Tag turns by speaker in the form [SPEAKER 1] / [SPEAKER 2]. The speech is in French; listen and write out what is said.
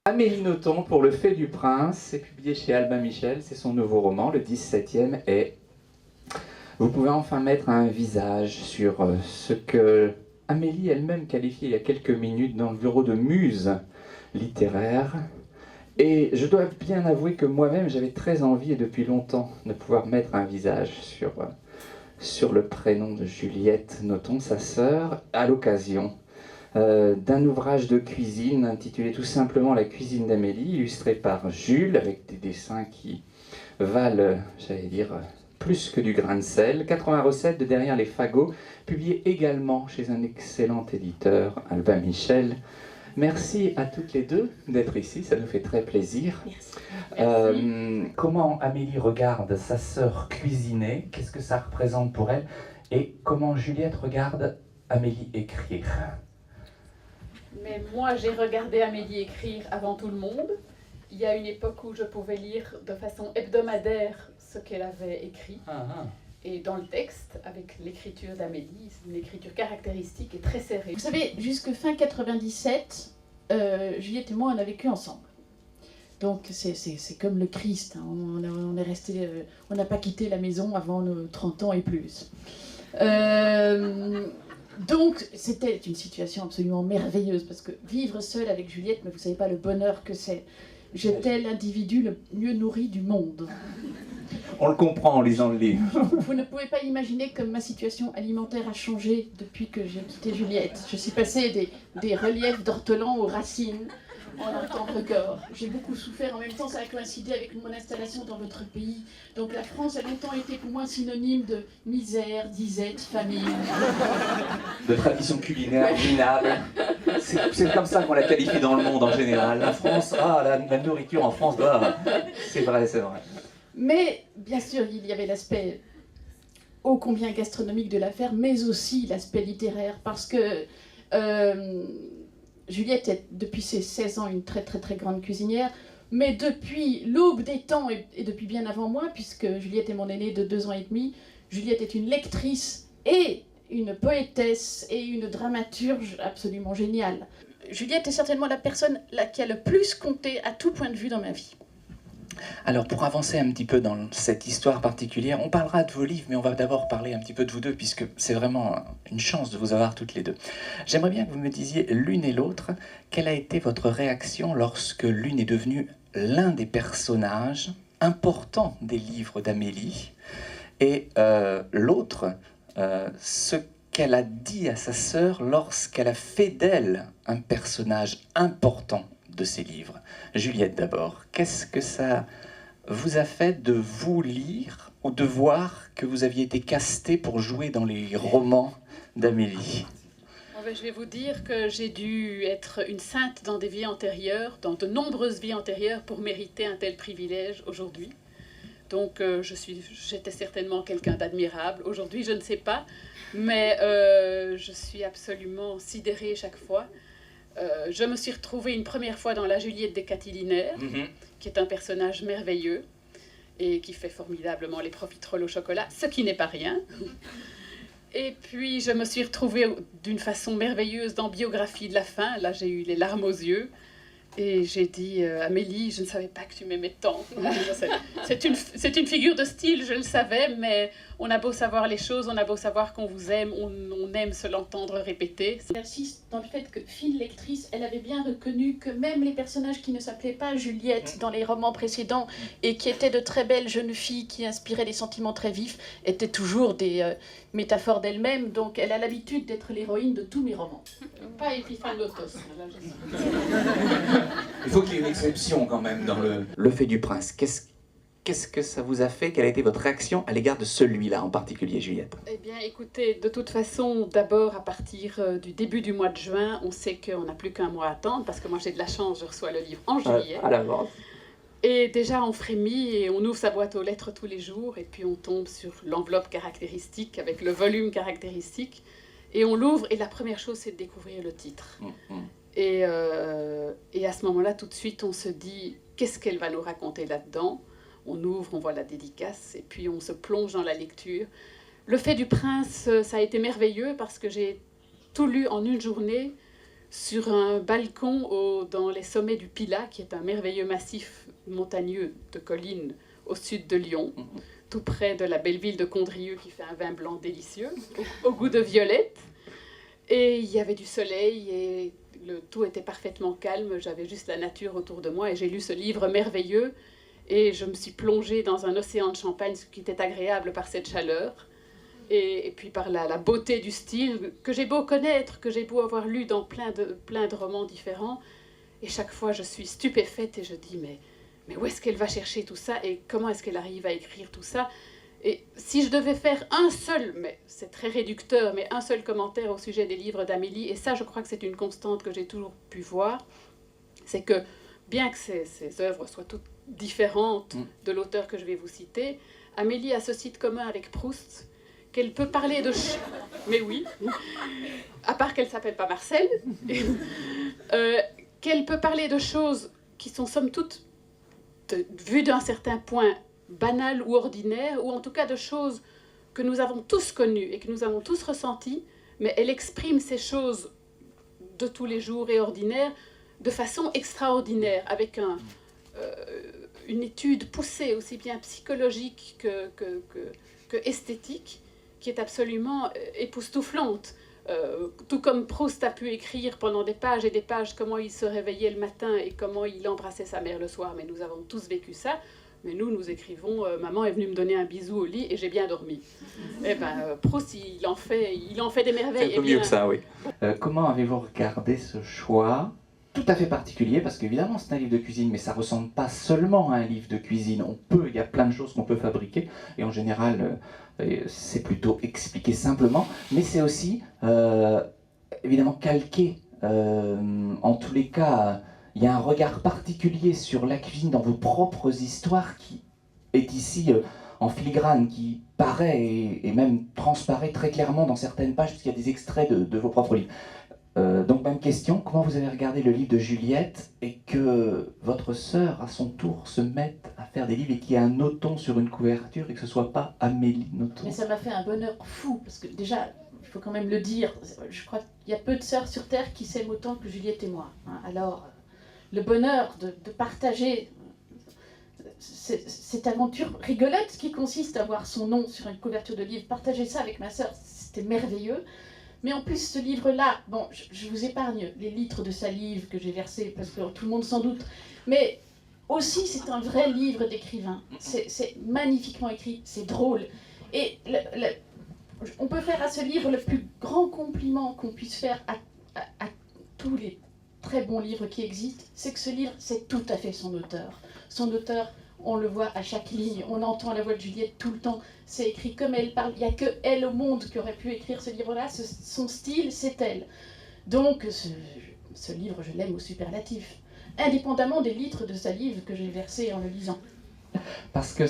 [SPEAKER 1] Amélie Nothomb pour Le Fait du Prince, c'est publié chez Albin Michel, c'est son nouveau roman, le 17e, et vous pouvez enfin mettre un visage sur ce que Amélie elle-même qualifiait il y a quelques minutes dans le bureau de muse littéraire. Et je dois bien avouer que moi-même j'avais très envie et depuis longtemps de pouvoir mettre un visage sur le prénom de Juliette Nothomb, sa sœur, à l'occasion d'un ouvrage de cuisine intitulé tout simplement La cuisine d'Amélie, illustré par Jules, avec des dessins qui valent, j'allais dire, plus que du grain de sel. 80 recettes de Derrière les fagots, publié également chez un excellent éditeur, Albin Michel. Merci à toutes les deux d'être ici, ça nous fait très plaisir.
[SPEAKER 2] Merci.
[SPEAKER 1] Comment Amélie regarde sa sœur cuisiner, qu'est-ce que ça représente pour elle, et comment Juliette regarde Amélie écrire?
[SPEAKER 2] Mais moi, j'ai regardé Amélie écrire avant tout le monde. Il y a une époque où je pouvais lire de façon hebdomadaire ce qu'elle avait écrit. Et dans le texte, avec l'écriture d'Amélie, c'est une écriture caractéristique et très serrée.
[SPEAKER 3] Vous savez, jusque fin 97, Juliette et moi, on a vécu ensemble. Donc c'est comme le Christ, hein. On est resté, on n'a pas quitté la maison avant nos 30 ans et plus. Donc c'était une situation absolument merveilleuse, parce que vivre seule avec Juliette, mais vous ne savez pas le bonheur que c'est. J'étais l'individu le mieux nourri du monde.
[SPEAKER 1] On le comprend en lisant le livre.
[SPEAKER 3] Vous ne pouvez pas imaginer comme ma situation alimentaire a changé depuis que j'ai quitté Juliette. Je suis passée des reliefs d'ortolans aux racines en un temps record. J'ai beaucoup souffert, en même temps ça a coïncidé avec mon installation dans votre pays. Donc la France a longtemps été pour moi synonyme de misère, disette, famine.
[SPEAKER 1] De tradition culinaire minable. C'est comme ça qu'on la qualifie dans le monde en général. La France, la nourriture en France, c'est vrai, c'est vrai.
[SPEAKER 3] Mais bien sûr, il y avait l'aspect ô combien gastronomique de l'affaire, mais aussi l'aspect littéraire, parce que Juliette est depuis ses 16 ans une très très très grande cuisinière, mais depuis l'aube des temps et depuis bien avant moi, puisque Juliette est mon aînée de 2 ans et demi, Juliette est une lectrice et une poétesse et une dramaturge absolument géniale. Juliette est certainement la personne qui a le plus compté à tout point de vue dans ma vie.
[SPEAKER 1] Alors, pour avancer un petit peu dans cette histoire particulière, on parlera de vos livres, mais on va d'abord parler un petit peu de vous deux, puisque c'est vraiment une chance de vous avoir toutes les deux. J'aimerais bien que vous me disiez l'une et l'autre, quelle a été votre réaction lorsque l'une est devenue l'un des personnages importants des livres d'Amélie, et l'autre, ce qu'elle a dit à sa sœur lorsqu'elle a fait d'elle un personnage important de ses livres. Juliette d'abord, qu'est-ce que ça vous a fait de vous lire ou de voir que vous aviez été casté pour jouer dans les romans d'Amélie?
[SPEAKER 2] Je vais vous dire que j'ai dû être une sainte dans des vies antérieures, dans de nombreuses vies antérieures, pour mériter un tel privilège aujourd'hui. Donc j'étais certainement quelqu'un d'admirable. Aujourd'hui, je ne sais pas, mais je suis absolument sidérée chaque fois. Je me suis retrouvée une première fois dans La Juliette des Catilinaires, qui est un personnage merveilleux et qui fait formidablement les profiteroles au chocolat, ce qui n'est pas rien. Et puis je me suis retrouvée d'une façon merveilleuse dans Biographie de la faim. Là, j'ai eu les larmes aux yeux. Et j'ai dit, Amélie, je ne savais pas que tu m'aimais tant. C'est une figure de style, je le savais, mais on a beau savoir les choses, on a beau savoir qu'on vous aime, on aime se l'entendre répéter.
[SPEAKER 3] J'insiste dans le fait que, fine lectrice, elle avait bien reconnu que même les personnages qui ne s'appelaient pas Juliette dans les romans précédents et qui étaient de très belles jeunes filles qui inspiraient des sentiments très vifs, étaient toujours des métaphores d'elles-mêmes. Donc elle a l'habitude d'être l'héroïne de tous mes romans. Pas Épiphanes-Lotos.
[SPEAKER 1] Il faut qu'il y ait une exception quand même dans Le Fait du Prince. Qu'est-ce que ça vous a fait? Quelle a été votre réaction à l'égard de celui-là en particulier, Juliette?
[SPEAKER 2] Eh bien, écoutez, de toute façon, d'abord, à partir du début du mois de juin, on sait qu'on n'a plus qu'un mois à attendre, parce que moi, j'ai de la chance, je reçois le livre en juillet.
[SPEAKER 1] À l'avance.
[SPEAKER 2] Et déjà, on frémit et on ouvre sa boîte aux lettres tous les jours, et puis on tombe sur l'enveloppe caractéristique, avec le volume caractéristique, et on l'ouvre, et la première chose, c'est de découvrir le titre. Et à ce moment-là, tout de suite, on se dit, qu'est-ce qu'elle va nous raconter là-dedans? On ouvre, on voit la dédicace, et puis on se plonge dans la lecture. Le Fait du Prince, ça a été merveilleux, parce que j'ai tout lu en une journée. sur un balcon dans les sommets du Pilat, qui est un merveilleux massif montagneux de collines au sud de Lyon, tout près de la belle ville de Condrieu qui fait un vin blanc délicieux, au goût de violette. Et il y avait du soleil et le tout était parfaitement calme, j'avais juste la nature autour de moi et j'ai lu ce livre merveilleux et je me suis plongée dans un océan de champagne, ce qui était agréable par cette chaleur et puis par la beauté du style que j'ai beau connaître, que j'ai beau avoir lu dans plein de romans différents. Et chaque fois je suis stupéfaite et je dis mais où est-ce qu'elle va chercher tout ça et comment est-ce qu'elle arrive à écrire tout ça? Et si je devais faire un seul, mais c'est très réducteur, mais un seul commentaire au sujet des livres d'Amélie, et ça je crois que c'est une constante que j'ai toujours pu voir, c'est que bien que ces œuvres soient toutes différentes de l'auteur que je vais vous citer, Amélie a ce site commun avec Proust, qu'elle peut parler de... Mais oui, à part qu'elle ne s'appelle pas Marcel, qu'elle peut parler de choses qui sont somme toute, vues d'un certain point, banales ou ordinaires, ou en tout cas de choses que nous avons tous connues et que nous avons tous ressenties, mais elle exprime ces choses de tous les jours et ordinaires de façon extraordinaire, avec une étude poussée, aussi bien psychologique que esthétique, qui est absolument époustouflante. Tout comme Proust a pu écrire pendant des pages et des pages comment il se réveillait le matin et comment il embrassait sa mère le soir, mais nous avons tous vécu ça. Mais nous écrivons « Maman est venue me donner un bisou au lit et j'ai bien dormi ». Eh bien, Proust, il en fait des merveilles.
[SPEAKER 1] C'est un peu mieux que ça, oui. Comment avez-vous regardé ce choix tout à fait particulier? Parce qu'évidemment, c'est un livre de cuisine, mais ça ne ressemble pas seulement à un livre de cuisine. Il y a plein de choses qu'on peut fabriquer, et en général, c'est plutôt expliqué simplement, mais c'est aussi, évidemment, calqué. En tous les cas, il y a un regard particulier sur la cuisine dans vos propres histoires qui est ici en filigrane, qui paraît et même transparaît très clairement dans certaines pages, puisqu'il y a des extraits de vos propres livres. Donc même question, comment vous avez regardé le livre de Juliette et que votre sœur, à son tour, se mette à faire des livres et qu'il y ait un Nothomb sur une couverture et que ce ne soit pas Amélie Nothomb?
[SPEAKER 3] Mais ça m'a fait un bonheur fou, parce que déjà, il faut quand même le dire, je crois qu'il y a peu de sœurs sur Terre qui s'aiment autant que Juliette et moi. Hein. Alors, le bonheur de partager cette aventure rigolote qui consiste à voir son nom sur une couverture de livre, partager ça avec ma sœur, c'était merveilleux. Mais en plus, ce livre-là, bon, je vous épargne les litres de salive que j'ai versés, parce que tout le monde s'en doute, mais aussi, c'est un vrai livre d'écrivain. C'est magnifiquement écrit, c'est drôle. Et on peut faire à ce livre le plus grand compliment qu'on puisse faire à tous les très bons livres qui existent, c'est que ce livre, c'est tout à fait son auteur. Son auteur, on le voit à chaque ligne, on entend la voix de Juliette tout le temps, c'est écrit comme elle parle, il n'y a que elle au monde qui aurait pu écrire ce livre-là, son style, c'est elle. Donc, ce livre, je l'aime au superlatif, indépendamment des litres de salive que j'ai versés en le lisant.
[SPEAKER 1] Parce que